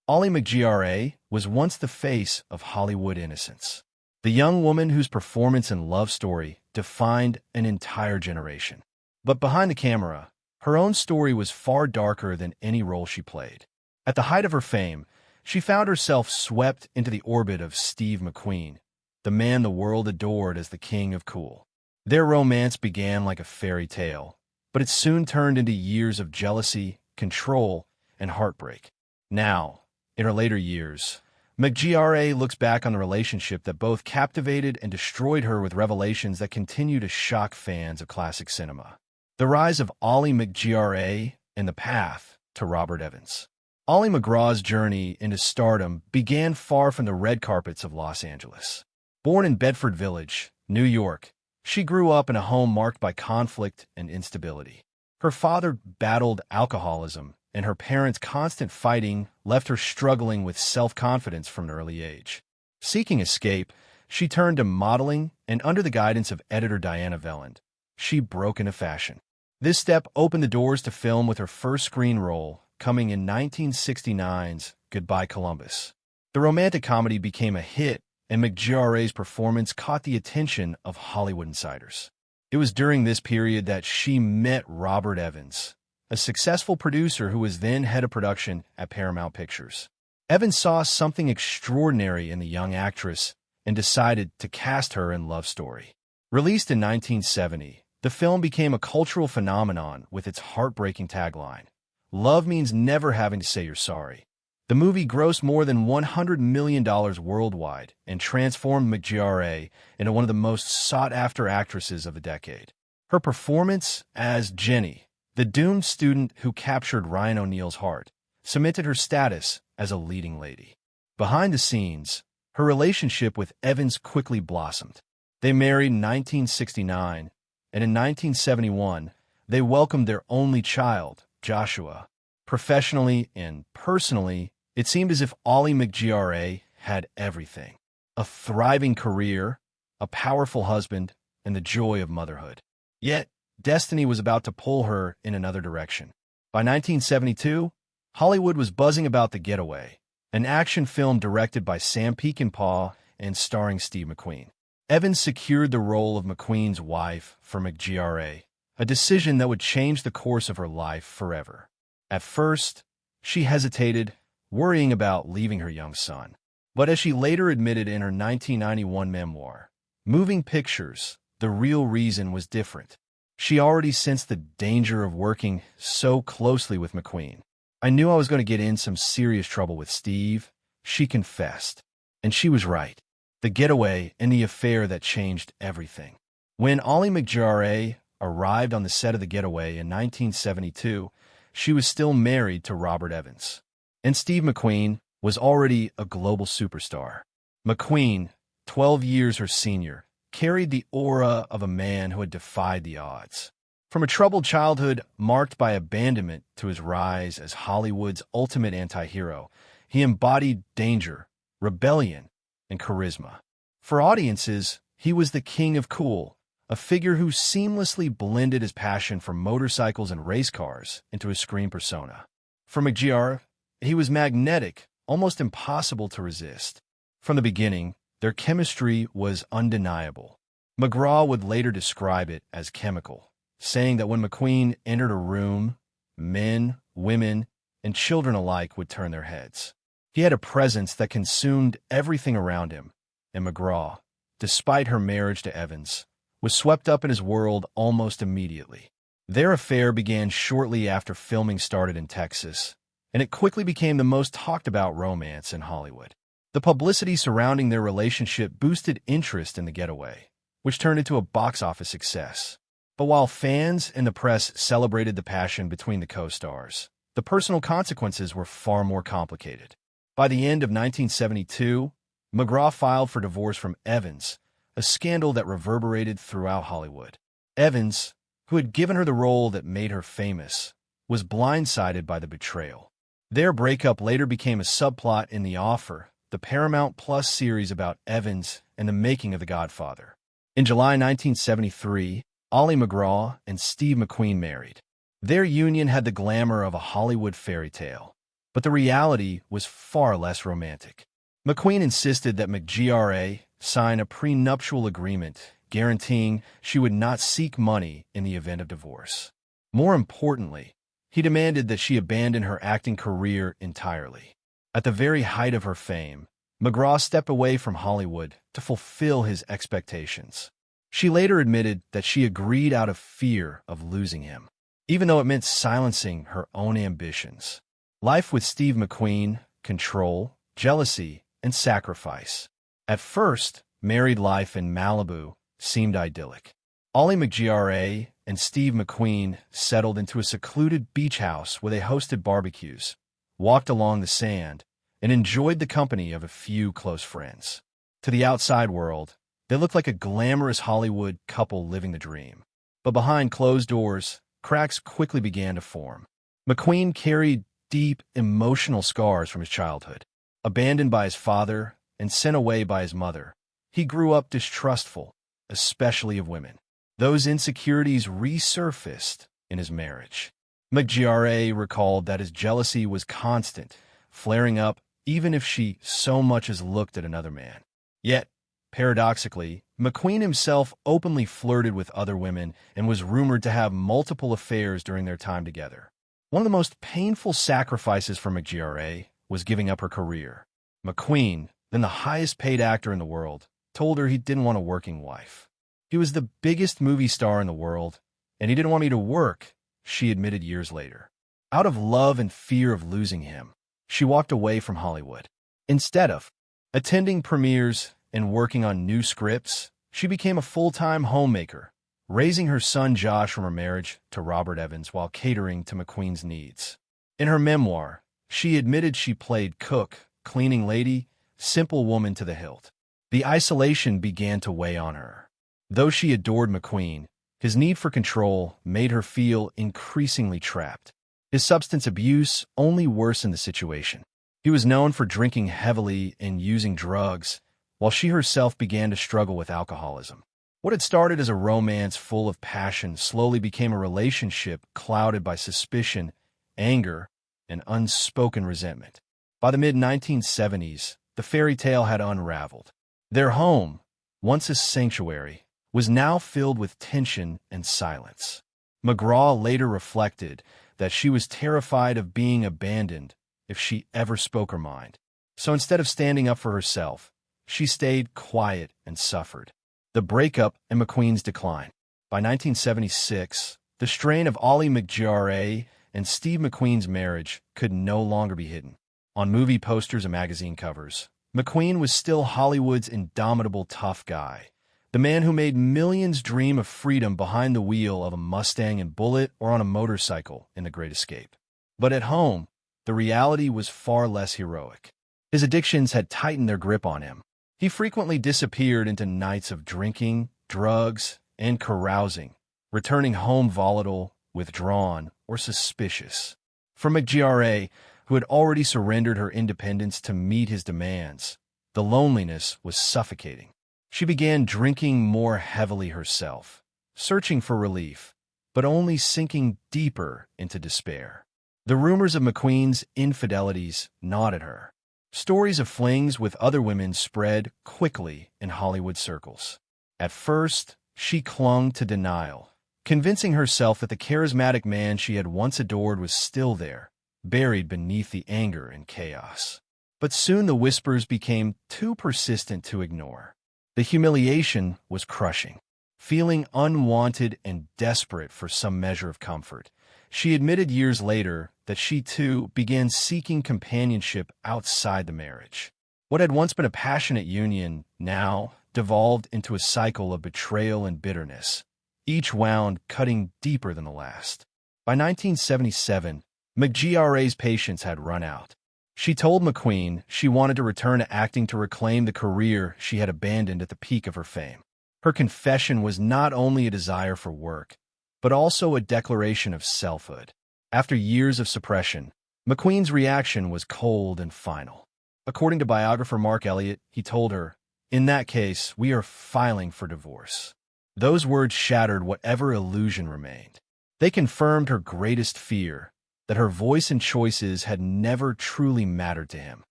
Ali MacGraw was once the face of Hollywood innocence, the young woman whose performance and love story defined an entire generation. But behind the camera, her own story was far darker than any role she played. At the height of her fame, she found herself swept into the orbit of Steve McQueen, the man the world adored as the king of cool. Their romance began like a fairy tale, but it soon turned into years of jealousy, control, and heartbreak. Now, in her later years, MacGraw looks back on the relationship that both captivated and destroyed her with revelations that continue to shock fans of classic cinema. The rise of Ali MacGraw and the path to Robert Evans. Ali MacGraw's journey into stardom began far from the red carpets of Los Angeles. Born in Bedford Village, New York, she grew up in a home marked by conflict and instability. Her father battled alcoholism, and her parents' constant fighting left her struggling with self-confidence from an early age. Seeking escape, she turned to modeling, and under the guidance of editor Diana Velland, she broke into fashion. This step opened the doors to film with her first screen role, coming in 1969's Goodbye Columbus. The romantic comedy became a hit, and MacGraw's performance caught the attention of Hollywood insiders. It was during this period that she met Robert Evans, a successful producer who was then head of production at Paramount Pictures. Evans saw something extraordinary in the young actress and decided to cast her in Love Story. Released in 1970, the film became a cultural phenomenon with its heartbreaking tagline, "Love means never having to say you're sorry." The movie grossed more than $100 million worldwide and transformed MacGraw into one of the most sought-after actresses of the decade. Her performance as Jenny, the doomed student who captured Ryan O'Neal's heart, cemented her status as a leading lady. Behind the scenes, her relationship with Evans quickly blossomed. They married in 1969, and in 1971, they welcomed their only child, Joshua. Professionally and personally, it seemed as if Ali MacGraw had everything: a thriving career, a powerful husband, and the joy of motherhood. Yet, destiny was about to pull her in another direction. By 1972, Hollywood was buzzing about The Getaway, an action film directed by Sam Peckinpah and starring Steve McQueen. Evans secured the role of McQueen's wife for MacGraw, a decision that would change the course of her life forever. At first, she hesitated, worrying about leaving her young son. But as she later admitted in her 1991 memoir, Moving Pictures, the real reason was different. She already sensed the danger of working so closely with McQueen. "I knew I was going to get in some serious trouble with Steve," she confessed. And she was right. The Getaway and the affair that changed everything. When Ali MacGraw arrived on the set of The Getaway in 1972, she was still married to Robert Evans. And Steve McQueen was already a global superstar. McQueen, 12 years her senior, carried the aura of a man who had defied the odds. From a troubled childhood marked by abandonment to his rise as Hollywood's ultimate anti-hero, he embodied danger, rebellion, and charisma. For audiences, he was the king of cool, a figure who seamlessly blended his passion for motorcycles and race cars into his screen persona. For MacGraw, he was magnetic, almost impossible to resist. From the beginning, their chemistry was undeniable. MacGraw would later describe it as chemical, saying that when McQueen entered a room, men, women, and children alike would turn their heads. He had a presence that consumed everything around him, and MacGraw, despite her marriage to Evans, was swept up in his world almost immediately. Their affair began shortly after filming started in Texas, and it quickly became the most talked-about romance in Hollywood. The publicity surrounding their relationship boosted interest in The Getaway, which turned into a box office success. But while fans and the press celebrated the passion between the co-stars, the personal consequences were far more complicated. By the end of 1972, MacGraw filed for divorce from Evans, a scandal that reverberated throughout Hollywood. Evans, who had given her the role that made her famous, was blindsided by the betrayal. Their breakup later became a subplot in The Offer, the Paramount Plus series about Evans and the making of The Godfather. In July 1973, Ali MacGraw and Steve McQueen married. Their union had the glamour of a Hollywood fairy tale. But the reality was far less romantic. McQueen insisted that MacGraw sign a prenuptial agreement guaranteeing she would not seek money in the event of divorce. More importantly, he demanded that she abandon her acting career entirely. At the very height of her fame, MacGraw stepped away from Hollywood to fulfill his expectations. She later admitted that she agreed out of fear of losing him, even though it meant silencing her own ambitions. Life with Steve McQueen, control, jealousy, and sacrifice. At first, married life in Malibu seemed idyllic. Ali MacGraw and Steve McQueen settled into a secluded beach house where they hosted barbecues, walked along the sand, and enjoyed the company of a few close friends. To the outside world, they looked like a glamorous Hollywood couple living the dream. But behind closed doors, cracks quickly began to form. McQueen carried deep emotional scars from his childhood. Abandoned by his father and sent away by his mother, he grew up distrustful, especially of women. Those insecurities resurfaced in his marriage. MacGraw recalled that his jealousy was constant, flaring up even if she so much as looked at another man. Yet, paradoxically, McQueen himself openly flirted with other women and was rumored to have multiple affairs during their time together. One of the most painful sacrifices for MacGraw was giving up her career. McQueen, then the highest-paid actor in the world, told her he didn't want a working wife. He was the biggest movie star in the world, and he didn't want me to work, she admitted years later. Out of love and fear of losing him, she walked away from Hollywood. Instead of attending premieres and working on new scripts, she became a full-time homemaker, raising her son Josh from her marriage to Robert Evans while catering to McQueen's needs. In her memoir, she admitted she played cook, cleaning lady, simple woman to the hilt. The isolation began to weigh on her. Though she adored McQueen, his need for control made her feel increasingly trapped. His substance abuse only worsened the situation. He was known for drinking heavily and using drugs, while she herself began to struggle with alcoholism. What had started as a romance full of passion slowly became a relationship clouded by suspicion, anger, and unspoken resentment. By the mid-1970s, the fairy tale had unraveled. Their home, once a sanctuary, was now filled with tension and silence. MacGraw later reflected that she was terrified of being abandoned if she ever spoke her mind. So instead of standing up for herself, she stayed quiet and suffered. The breakup and McQueen's decline. By 1976, the strain of Ali MacGraw and Steve McQueen's marriage could no longer be hidden. On movie posters and magazine covers, McQueen was still Hollywood's indomitable tough guy, the man who made millions dream of freedom behind the wheel of a Mustang and Bullitt or on a motorcycle in The Great Escape. But at home, the reality was far less heroic. His addictions had tightened their grip on him. He frequently disappeared into nights of drinking, drugs, and carousing, returning home volatile, withdrawn, or suspicious. For MacGraw, who had already surrendered her independence to meet his demands, the loneliness was suffocating. She began drinking more heavily herself, searching for relief, but only sinking deeper into despair. The rumors of McQueen's infidelities gnawed at her. Stories of flings with other women spread quickly in Hollywood circles. At first, she clung to denial, convincing herself that the charismatic man she had once adored was still there, buried beneath the anger and chaos. But soon the whispers became too persistent to ignore. The humiliation was crushing. Feeling unwanted and desperate for some measure of comfort, she admitted years later that she too began seeking companionship outside the marriage. What had once been a passionate union now devolved into a cycle of betrayal and bitterness, each wound cutting deeper than the last. By 1977, MacGraw's patience had run out. She told McQueen she wanted to return to acting to reclaim the career she had abandoned at the peak of her fame. Her confession was not only a desire for work, but also a declaration of selfhood. After years of suppression, McQueen's reaction was cold and final. According to biographer Mark Elliott, he told her, "In that case, we are filing for divorce." Those words shattered whatever illusion remained. They confirmed her greatest fear, that her voice and choices had never truly mattered to him.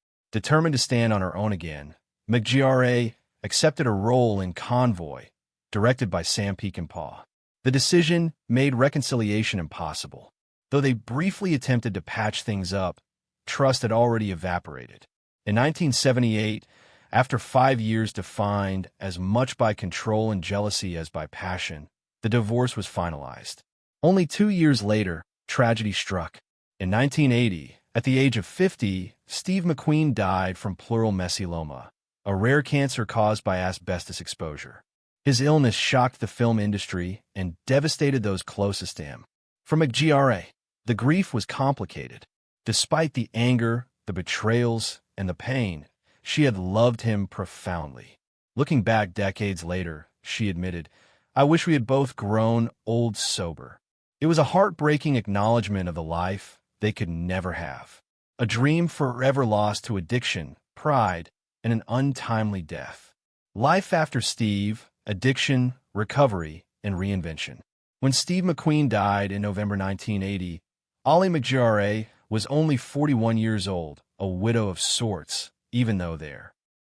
Determined to stand on her own again, MacGraw accepted a role in Convoy, directed by Sam Peckinpah. The decision made reconciliation impossible. Though they briefly attempted to patch things up, trust had already evaporated. In 1978, after 5 years defined as much by control and jealousy as by passion, the divorce was finalized. Only 2 years later, tragedy struck. In 1980, at the age of 50, Steve McQueen died from pleural mesothelioma, a rare cancer caused by asbestos exposure. His illness shocked the film industry and devastated those closest to him. For MacGraw, the grief was complicated. Despite the anger, the betrayals, and the pain, she had loved him profoundly. Looking back decades later, she admitted, "I wish we had both grown old sober." It was a heartbreaking acknowledgement of the life they could never have. A dream forever lost to addiction, pride, and an untimely death. Life after Steve, addiction, recovery, and reinvention. When Steve McQueen died in November 1980, Ali MacGraw was only 41 years old, a widow of sorts, even though their